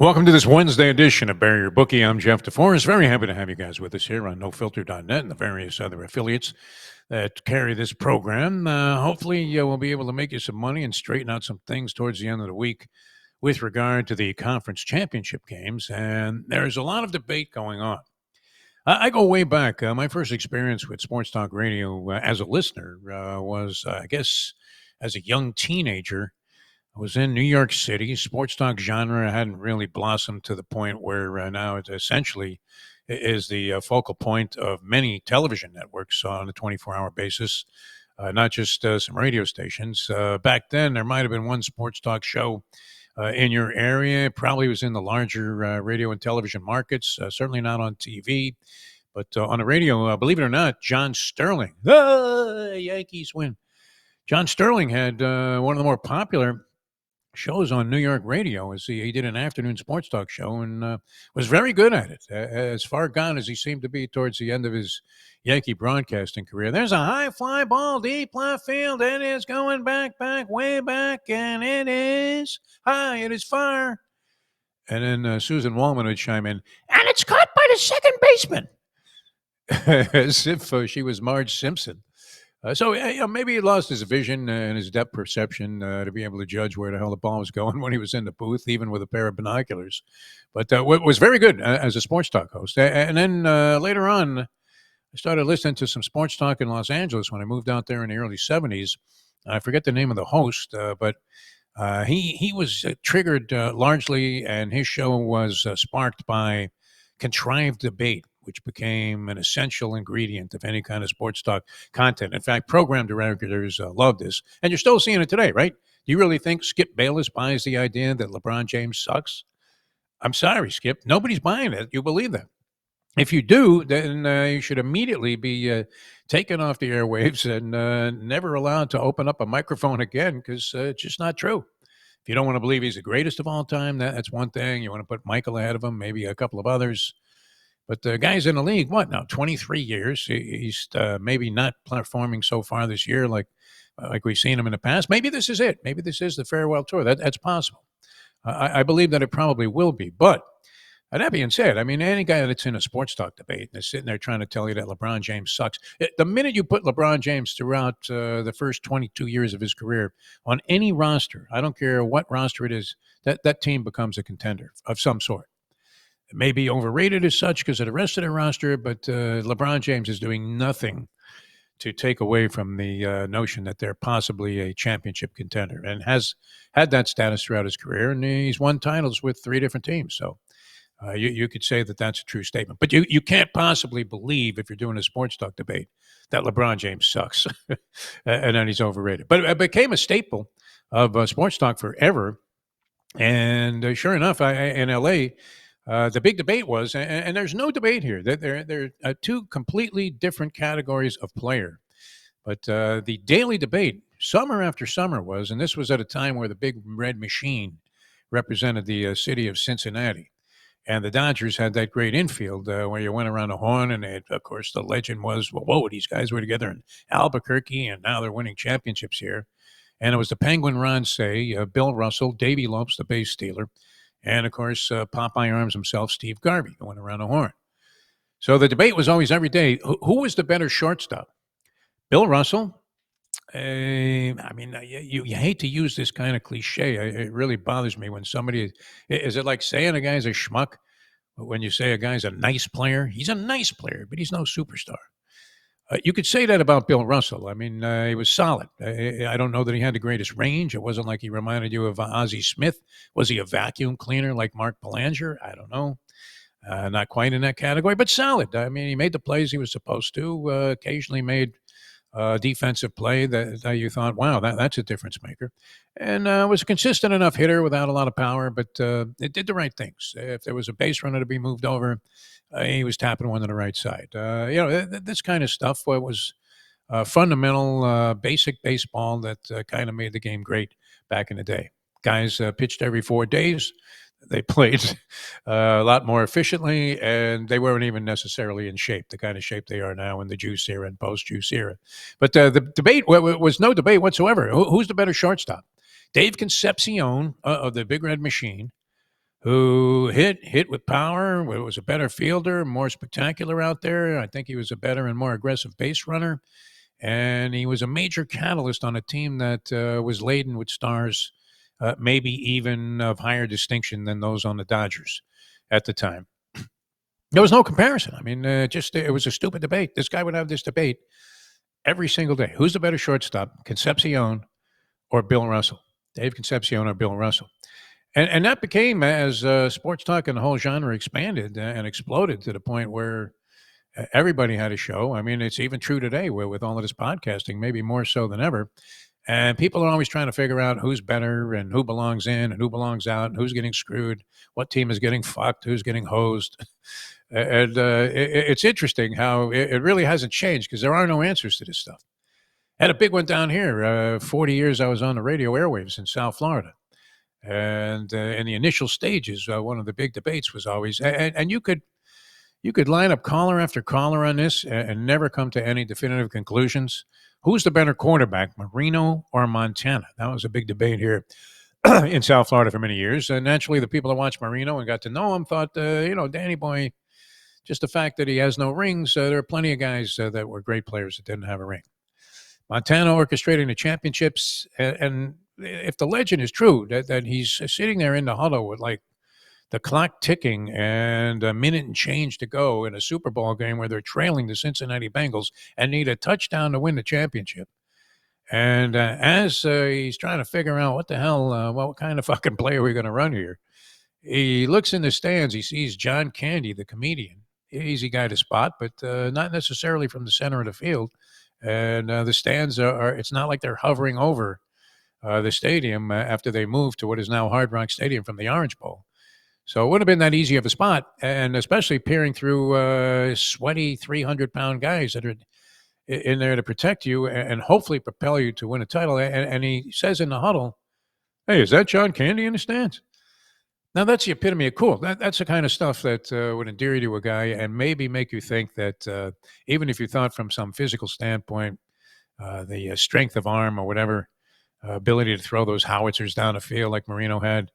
Welcome to this Wednesday edition of Bury Your Bookie. I'm Jeff DeForrest. Very happy to have you guys with us here on NoFilter.net and the various other affiliates that carry this program. Hopefully, we'll be able to make you some money and straighten out some things towards the end of the week with regard to the conference championship games. And there's a lot of debate going on. I go way back. My first experience with sports talk radio as a listener was, I guess, as a young teenager. I was in New York City. Sports talk genre hadn't really blossomed to the point where now it essentially is the focal point of many television networks on a 24-hour basis, not just some radio stations. Back then, there might have been one sports talk show in your area. It probably was in the larger radio and television markets, certainly not on TV. But on the radio, believe it or not, John Sterling, Yankees win. John Sterling had one of the more popular shows on New York radio. As he did an afternoon sports talk show and was very good at it, as far gone as he seemed to be towards the end of his Yankee broadcasting career. There's a high fly ball deep left field. It is going back, way back, and it is high, it is far. And then Susan Wallman would chime in, and it's caught by the second baseman. As if she was Marge Simpson. So maybe he lost his vision and his depth perception to be able to judge where the hell the ball was going when he was in the booth, even with a pair of binoculars. But was very good as a sports talk host. And then later on, I started listening to some sports talk in Los Angeles when I moved out there in the early 70s. I forget the name of the host, but he was triggered largely, and his show was sparked by contrived debate, which became an essential ingredient of any kind of sports talk content. In fact, program directors love this. And you're still seeing it today, right? Do you really think Skip Bayless buys the idea that LeBron James sucks? I'm sorry, Skip. Nobody's buying it. You believe that. If you do, then you should immediately be taken off the airwaves and never allowed to open up a microphone again, because it's just not true. If you don't want to believe he's the greatest of all time, that's one thing. You want to put Michael ahead of him, maybe a couple of others. But the guy's in the league, what now, 23 years? He's maybe not performing so far this year like we've seen him in the past. Maybe this is it. Maybe this is the farewell tour. That's possible. I believe that it probably will be. But that being said, I mean, any guy that's in a sports talk debate and is sitting there trying to tell you that LeBron James sucks, the minute you put LeBron James throughout the first 22 years of his career on any roster, I don't care what roster it is, that team becomes a contender of some sort. It may be overrated as such because of the rest of the roster, but LeBron James is doing nothing to take away from the notion that they're possibly a championship contender, and has had that status throughout his career, and he's won titles with 3 different teams. So you could say that that's a true statement. But you can't possibly believe, if you're doing a sports talk debate, that LeBron James sucks and then he's overrated. But it became a staple of sports talk forever. And sure enough, in L.A., the big debate was, and there's no debate here, that there are 2 completely different categories of player. But the daily debate, summer after summer, was, and this was at a time where the big red machine represented the city of Cincinnati. And the Dodgers had that great infield where you went around the horn, and of course, the legend was, well, whoa, these guys were together in Albuquerque, and now they're winning championships here. And it was the Penguin Ron Say, Bill Russell, Davey Lopes, the base stealer, and, of course, Popeye Arms himself, Steve Garvey, going around the horn. So the debate was always every day, who was the better shortstop? Bill Russell? I mean, you hate to use this kind of cliche. It really bothers me when somebody – is it like saying a guy's a schmuck when you say a guy's a nice player? He's a nice player, but he's no superstar. You could say that about Bill Russell. I mean, he was solid. I don't know that he had the greatest range. It wasn't like he reminded you of Ozzie Smith. Was he a vacuum cleaner like Mark Belanger? I don't know. Not quite in that category, but solid. I mean, he made the plays he was supposed to. Occasionally made defensive play that you thought, wow, that's a difference maker. And was a consistent enough hitter without a lot of power, but it did the right things. If there was a base runner to be moved over, he was tapping one to the right side. This kind of stuff was fundamental, basic baseball that kind of made the game great back in the day. Guys pitched every 4 days. They played a lot more efficiently, and they weren't even necessarily in shape, the kind of shape they are now in the juice era and post-juice era. But the debate was no debate whatsoever. Who's the better shortstop? Dave Concepcion of the Big Red Machine who hit with power, was a better fielder, more spectacular out there. I think he was a better and more aggressive base runner. And he was a major catalyst on a team that was laden with stars, maybe even of higher distinction than those on the Dodgers at the time. There was no comparison. I mean, it was a stupid debate. This guy would have this debate every single day. Who's the better shortstop, Concepcion or Bill Russell? Dave Concepcion or Bill Russell? And that became, as sports talk and the whole genre expanded and exploded to the point where everybody had a show. I mean, it's even true today where with all of this podcasting, maybe more so than ever. And people are always trying to figure out who's better and who belongs in and who belongs out and who's getting screwed, what team is getting fucked, who's getting hosed. And it's interesting how it really hasn't changed because there are no answers to this stuff. I had a big one down here. 40 years I was on the radio airwaves in South Florida. And in the initial stages, one of the big debates was always, and you could line up caller after caller on this and never come to any definitive conclusions. Who's the better quarterback, Marino or Montana? That was a big debate here in South Florida for many years. And naturally, the people that watched Marino and got to know him thought, Danny Boy, just the fact that he has no rings, there are plenty of guys that were great players that didn't have a ring. Montana orchestrating the championships. And if the legend is true, that he's sitting there in the huddle with like the clock ticking and a minute and change to go in a Super Bowl game where they're trailing the Cincinnati Bengals and need a touchdown to win the championship. And as he's trying to figure out what the hell, what kind of fucking play are we going to run here, he looks in the stands. He sees John Candy, the comedian. Easy guy to spot, but not necessarily from the center of the field. And the stands it's not like they're hovering over the stadium after they moved to what is now Hard Rock Stadium from the Orange Bowl. So it wouldn't have been that easy of a spot, and especially peering through sweaty 300-pound guys that are in there to protect you and hopefully propel you to win a title. And he says in the huddle, "Hey, is that John Candy in the stands?" Now, that's the epitome of cool. That's the kind of stuff that would endear you to a guy and maybe make you think that even if you thought from some physical standpoint, the strength of arm or whatever, ability to throw those howitzers down the field like Marino had,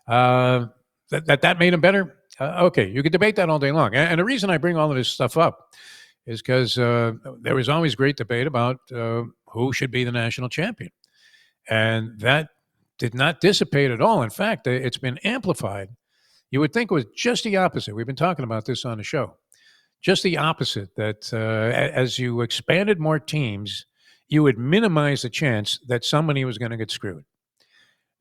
that made him better. Okay, you could debate that all day long. And the reason I bring all of this stuff up is because there was always great debate about who should be the national champion. And that did not dissipate at all. In fact, it's been amplified. You would think it was just the opposite. We've been talking about this on the show. Just the opposite, that as you expanded more teams, you would minimize the chance that somebody was going to get screwed.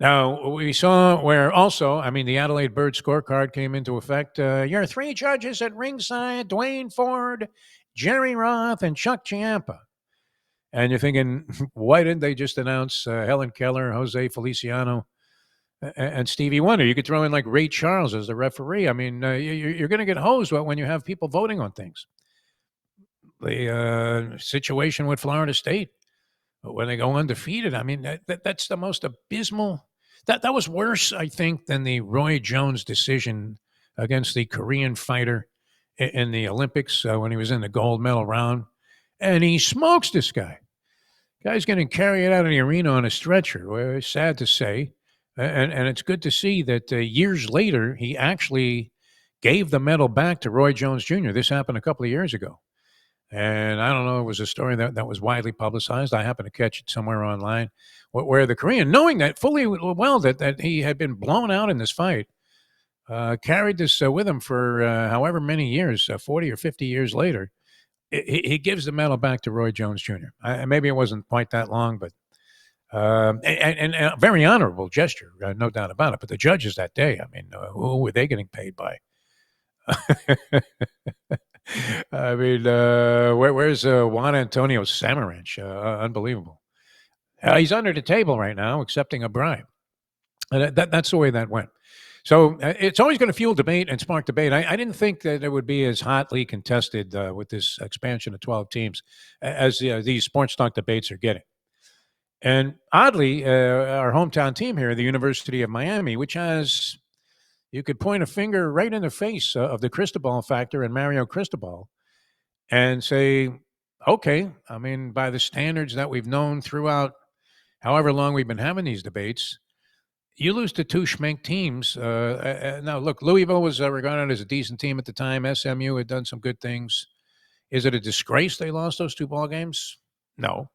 Now, we saw where also, I mean, the Adelaide Bird scorecard came into effect. Your three judges at ringside, Dwayne Ford, Jerry Roth, and Chuck Ciampa. And you're thinking, why didn't they just announce Helen Keller, Jose Feliciano, and Stevie Wonder? You could throw in like Ray Charles as the referee. I mean, you're going to get hosed when you have people voting on things. The situation with Florida State, when they go undefeated, I mean, that's the most abysmal. That was worse, I think, than the Roy Jones decision against the Korean fighter in the Olympics when he was in the gold medal round. And he smokes this guy. Guy's getting carried out of the arena on a stretcher. Well, it's sad to say. And it's good to see that years later, he actually gave the medal back to Roy Jones Jr. This happened a couple of years ago. And I don't know, it was a story that was widely publicized. I happened to catch it somewhere online where the Korean, knowing that fully well that he had been blown out in this fight, carried this with him for however many years, 40 or 50 years later. He gives the medal back to Roy Jones Jr. Maybe it wasn't quite that long, but and a very honorable gesture, no doubt about it. But the judges that day, I mean, who were they getting paid by? I mean, where's Juan Antonio Samaranch? Unbelievable. He's under the table right now, accepting a bribe. That's the way that went. So it's always going to fuel debate and spark debate. I didn't think that it would be as hotly contested with this expansion of 12 teams as these sports talk debates are getting. And oddly, our hometown team here, the University of Miami, which has, you could point a finger right in the face of the Cristobal factor and Mario Cristobal and say, okay, I mean, by the standards that we've known throughout however long we've been having these debates, You lose to two schmink teams. Now, look, Louisville was regarded as a decent team at the time. SMU had done some good things. Is it a disgrace they lost those two ball games? No.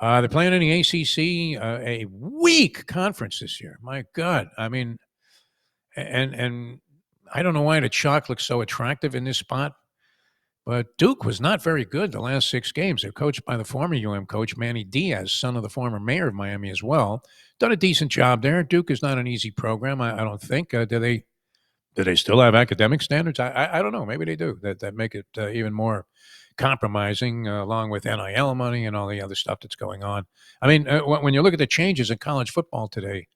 They're playing in the ACC, a weak conference this year. My God, I mean, and I don't know why the chalk looks so attractive in this spot, but Duke was not very good the last 6 games. They're coached by the former coach Manny Diaz, son of the former mayor of Miami as well. Done a decent job there. Duke is not an easy program, I don't think. Do they still have academic standards? I don't know. Maybe they do. That make it even more compromising, along with NIL money and all the other stuff that's going on. I mean, when you look at the changes in college football today,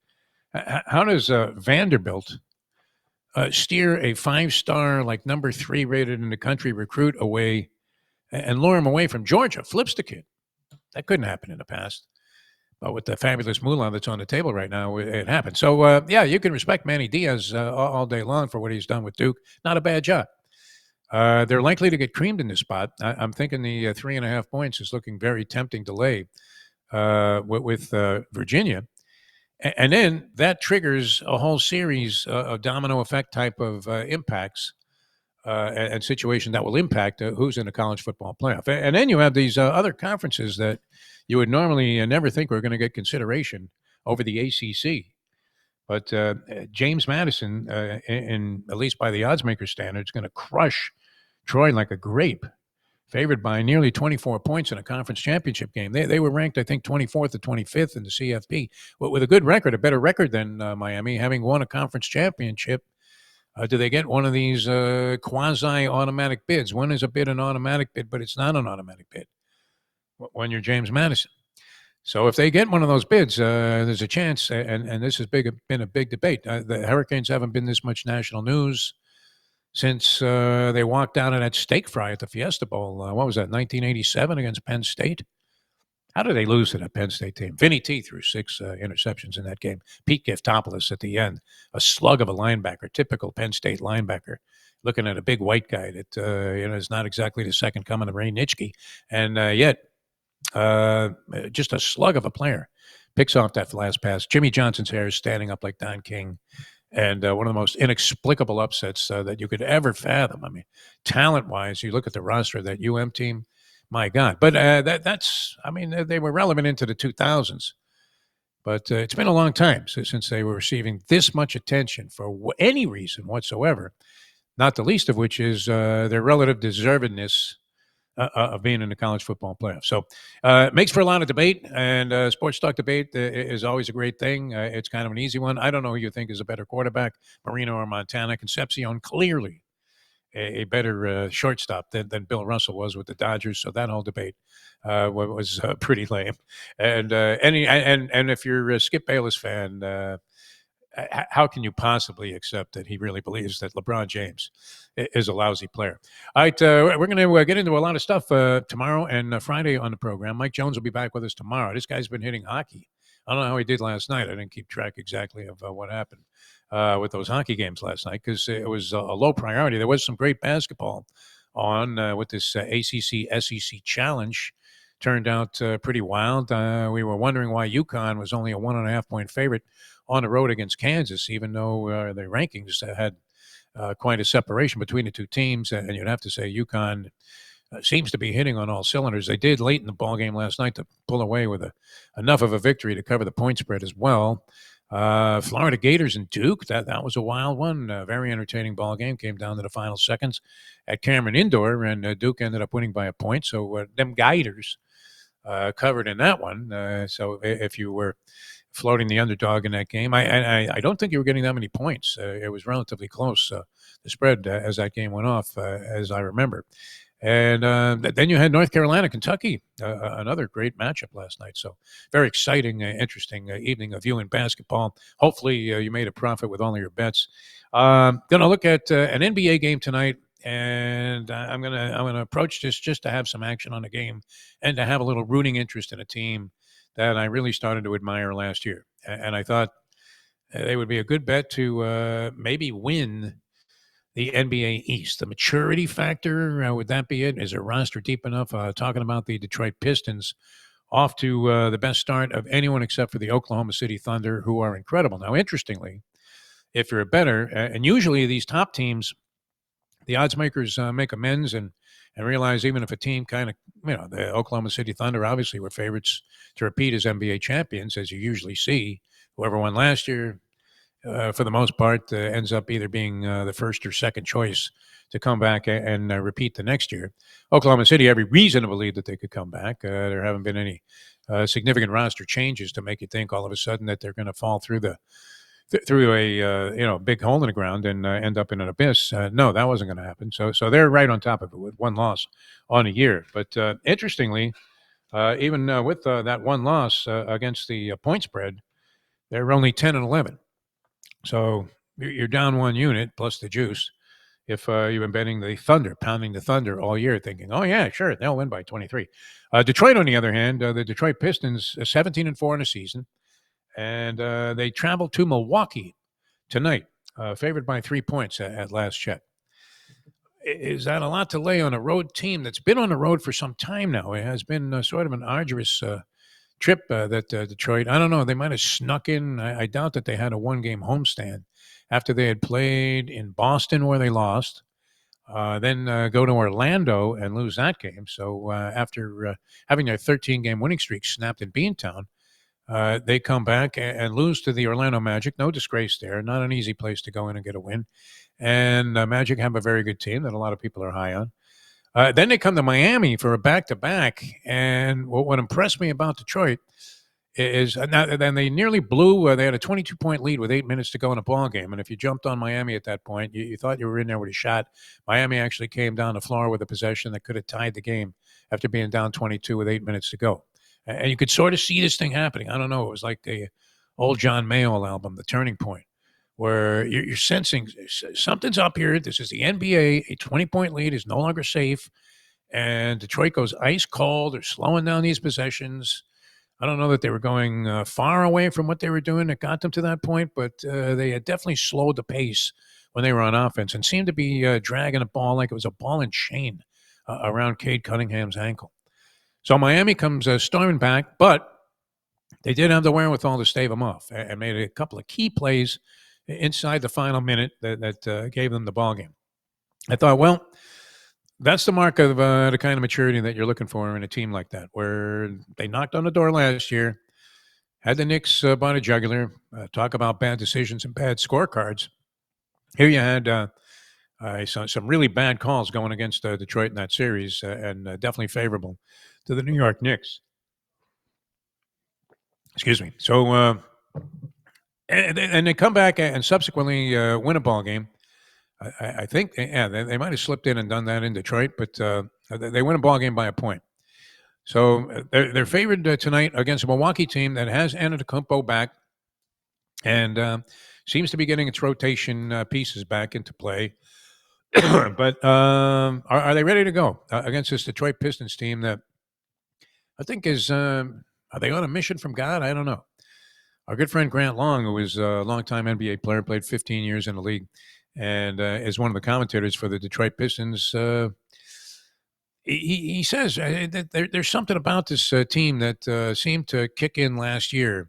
how does Vanderbilt steer a 5-star, like number 3 rated in the country recruit away and lure him away from Georgia? Flips the kid. That couldn't happen in the past. But with the fabulous moolah that's on the table right now, it happened. So, yeah, you can respect Manny Diaz all day long for what he's done with Duke. Not a bad job. They're likely to get creamed in this spot. I'm thinking the 3.5 points is looking very tempting to lay with Virginia. And then that triggers a whole series of domino effect type of impacts and situation that will impact who's in the college football playoff. And then you have these other conferences that you would normally never think were going to get consideration over the ACC. But James Madison, in at least by the odds maker standard, is going to crush Troy like a grape, favored by nearly 24 points in a conference championship game. They were ranked, I think, 24th or 25th in the CFP, with a good record, a better record than Miami, having won a conference championship. Do they get one of these quasi-automatic bids? One is a bid an automatic bid, but it's not an automatic bid when you're James Madison. So if they get one of those bids, there's a chance, and this has been a big debate. The Hurricanes haven't been this much national news since they walked down in that steak fry at the Fiesta Bowl. What was that, 1987 against Penn State? How did they lose to that Penn State team? Vinny T threw 6 interceptions in that game. Pete Giftopoulos at the end, a slug of a linebacker, typical Penn State linebacker, looking at a big white guy that is not exactly the second coming of Ray Nitschke, and yet just a slug of a player. Picks off that last pass. Jimmy Johnson's hair is standing up like Don King. And one of the most inexplicable upsets that you could ever fathom. I mean, talent-wise, you look at the roster of that team, my God. But they were relevant into the 2000s. But it's been a long time since they were receiving this much attention for any reason whatsoever, not the least of which is their relative deservedness of being in the college football playoff. So it makes for a lot of debate, and sports talk debate is always a great thing. It's kind of an easy one. I don't know who you think is a better quarterback, Marino or Montana. Concepcion clearly a better shortstop than Bill Russell was with the Dodgers. So that whole debate was pretty lame. And if you're a Skip Bayless fan, how can you possibly accept that he really believes that LeBron James is a lousy player? All right, we're going to get into a lot of stuff tomorrow and Friday on the program. Mike Jones will be back with us tomorrow. This guy's been hitting hockey. I don't know how he did last night. I didn't keep track exactly of what happened with those hockey games last night because it was a low priority. There was some great basketball on with this ACC SEC challenge. Turned out pretty wild. We were wondering why UConn was only a 1.5 point favorite on the road against Kansas, even though the rankings had quite a separation between the two teams. And you'd have to say UConn seems to be hitting on all cylinders. They did late in the ballgame last night to pull away with enough of a victory to cover the point spread as well. Florida Gators and Duke, that was a wild one. Very entertaining ball game. Came down to the final seconds at Cameron Indoor, and Duke ended up winning by a point. So them Gators covered in that one. So if you were floating the underdog in that game, I don't think you were getting that many points. It was relatively close, the spread as that game went off, as I remember. And then you had North Carolina, Kentucky, another great matchup last night. So very exciting, interesting evening of viewing basketball. Hopefully you made a profit with all of your bets. Going to look at an NBA game tonight. And I'm gonna approach this just to have some action on the game and to have a little rooting interest in a team that I really started to admire last year. And I thought they would be a good bet to maybe win the NBA East. The maturity factor, would that be it? Is their roster deep enough? Talking about the Detroit Pistons off to the best start of anyone except for the Oklahoma City Thunder, who are incredible. Now, interestingly, if you're a bettor, and usually these top teams, the odds makers make amends and realize even if a team kind of, the Oklahoma City Thunder obviously were favorites to repeat as NBA champions, as you usually see. Whoever won last year, for the most part, ends up either being the first or second choice to come back and repeat the next year. Oklahoma City, every reason to believe that they could come back. There haven't been any significant roster changes to make you think all of a sudden that they're going to fall through through a big hole in the ground and end up in an abyss. No, that wasn't going to happen. So they're right on top of it with one loss on a year. But interestingly, even with that one loss against the point spread, they're only 10-11. So you're down one unit plus the juice. If you've been betting the Thunder, pounding the Thunder all year, thinking, "Oh yeah, sure, they'll win by 23." Detroit, on the other hand, the Detroit Pistons, 17-4 in the season, and they travel to Milwaukee tonight, favored by 3 points at last check. Is that a lot to lay on a road team that's been on the road for some time now? It has been sort of an arduous trip that Detroit, I don't know, they might have snuck in. I doubt that they had a one-game homestand after they had played in Boston where they lost, then go to Orlando and lose that game. So after having their 13-game winning streak snapped in Beantown, they come back and lose to the Orlando Magic. No disgrace there. Not an easy place to go in and get a win. And Magic have a very good team that a lot of people are high on. Then they come to Miami for a back-to-back. And what impressed me about Detroit is then they nearly blew. They had a 22-point lead with 8 minutes to go in a ball game. And if you jumped on Miami at that point, you thought you were in there with a shot. Miami actually came down the floor with a possession that could have tied the game after being down 22 with 8 minutes to go. And you could sort of see this thing happening. I don't know. It was like the old John Mayall album, The Turning Point, where you're sensing something's up here. This is the NBA. A 20-point lead is no longer safe. And Detroit goes ice cold. They're slowing down these possessions. I don't know that they were going far away from what they were doing that got them to that point, but they had definitely slowed the pace when they were on offense and seemed to be dragging a ball like it was a ball and chain around Cade Cunningham's ankle. So Miami comes storming back, but they did have the wherewithal to stave them off and made a couple of key plays inside the final minute that gave them the ball game. I thought, well, that's the mark of the kind of maturity that you're looking for in a team like that, where they knocked on the door last year, had the Knicks by the jugular, talk about bad decisions and bad scorecards. Here you had some really bad calls going against Detroit in that series, and definitely favorable to the New York Knicks. Excuse me. So, and they come back and subsequently win a ball game. I think, they might have slipped in and done that in Detroit, but they win a ball game by a point. So they're favored tonight against a Milwaukee team that has Antetokounmpo back and seems to be getting its rotation pieces back into play. But are they ready to go against this Detroit Pistons team that I think is are they on a mission from God? I don't know. Our good friend Grant Long, who is a longtime NBA player, played 15 years in the league, and is one of the commentators for the Detroit Pistons. He says that there's something about this team that seemed to kick in last year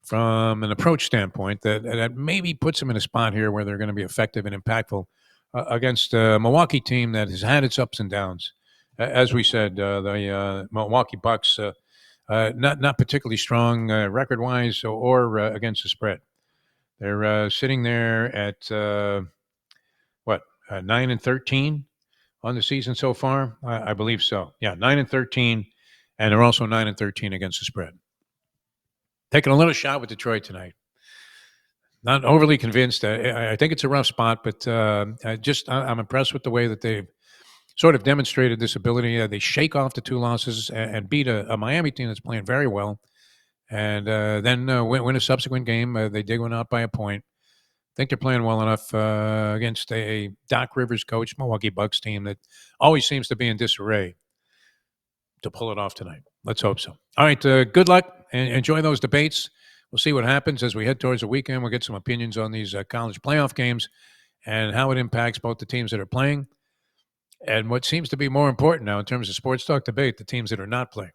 from an approach standpoint that maybe puts them in a spot here where they're going to be effective and impactful against a Milwaukee team that has had its ups and downs. As we said, the Milwaukee Bucks not particularly strong record-wise or against the spread. They're sitting there at 9-13 on the season so far. I believe so. Yeah, 9-13, and they're also 9-13 against the spread. Taking a little shot with Detroit tonight. Not overly convinced. I think it's a rough spot, but I'm impressed with the way that they've sort of demonstrated this ability. They shake off the two losses and beat a Miami team that's playing very well, and then win a subsequent game. They dig one out by a point. I think they're playing well enough against a Doc Rivers coach Milwaukee Bucks team that always seems to be in disarray to pull it off tonight. Let's hope so. All right, good luck and enjoy those debates. We'll see what happens as we head towards the weekend. We'll get some opinions on these college playoff games and how it impacts both the teams that are playing and what seems to be more important now in terms of sports talk debate, the teams that are not playing.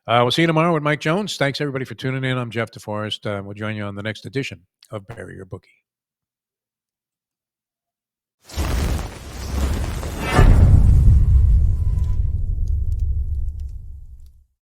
We'll see you tomorrow with Mike Jones. Thanks, everybody, for tuning in. I'm Jeff DeForrest. We'll join you on the next edition of Bury Your Bookie.